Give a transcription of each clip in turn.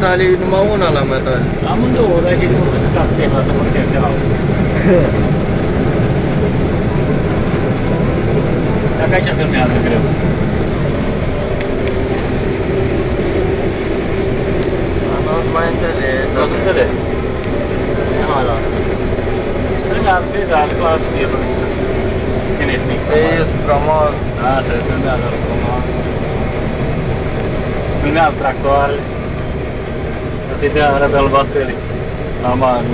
metalii, numai una la metal. Amândouă, dar și nu sunt capteva să putem de la Dacă aici filmează greu. Nu mai înțeleg. Nu se înțelege. Hai la. Filmează peisaj, clasă. Cine ești? E frumos. Așa, filmează frumos. Filmează tractoarele. Asta-i de Rebel Vasile. La mani.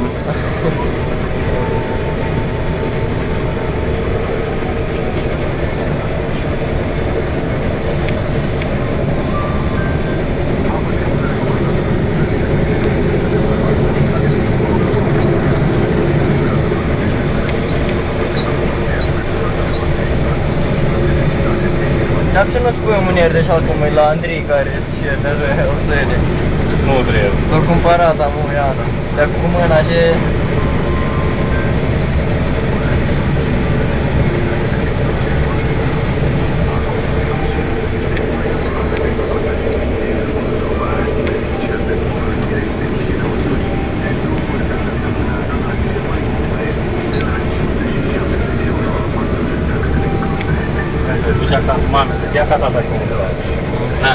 Dar ce nu-ți pui un mânier de așa cum e la Andrei care și deja oțele? Nu trebuie. S-a cumpărat amu Iana. Dar cu mâna ce... Duci acasă, mame, să te ia ca tata cum te Da.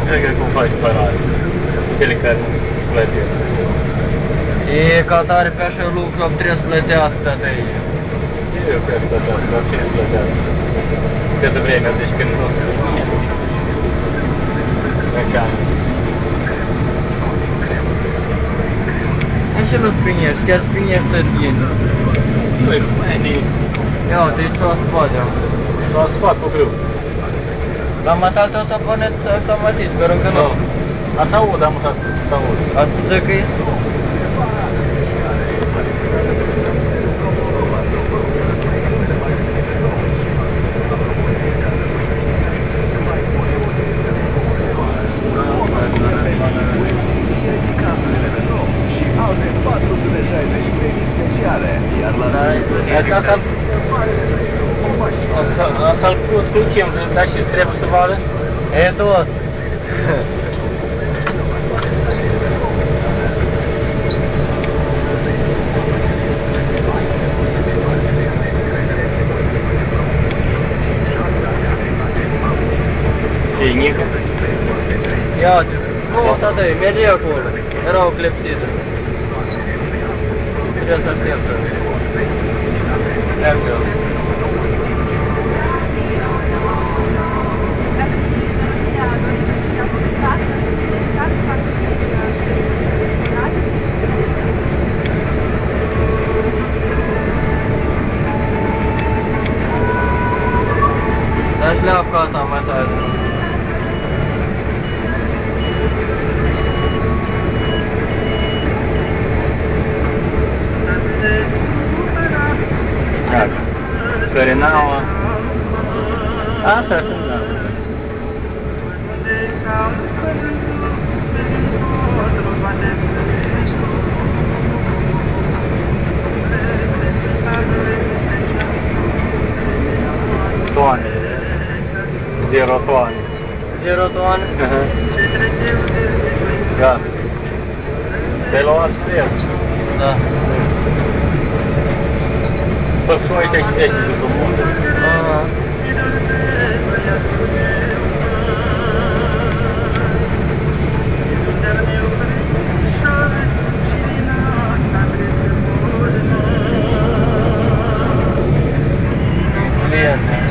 Cred că cum faci parade. Cele care îți plătesc. E ca tare pe așa lucru, trebuie să plătească de aici. Eu cred că plătească, dar cine îți plătească? Câtă vreme, deci când nu mecanic. Și nu spriniești, chiar spriniești tărie. Sui, meni. Ia uite, aici s-a spus, ia. S-a stupat cu grâu. La metal tot a pornit automatic, sperăm că nu. A să aud, am așa să aud. Ați zice că e? Alte 460 premii speciale, iar la Asta să-l crucem, să-l dai și trebuie să vadă? E tot. E nică? Ia uite. Nu, tata, merge acolo. Era o clepsidă. Trebuie să așteptă. Merge. Dar șleapca asta mai tare. Cărenaua. Așa, când da. Toane. 0 toane. 0 toane? Gata. Te-ai luat sfert. Da. Tot și ăștia și 10 de frumos. Aha. Client.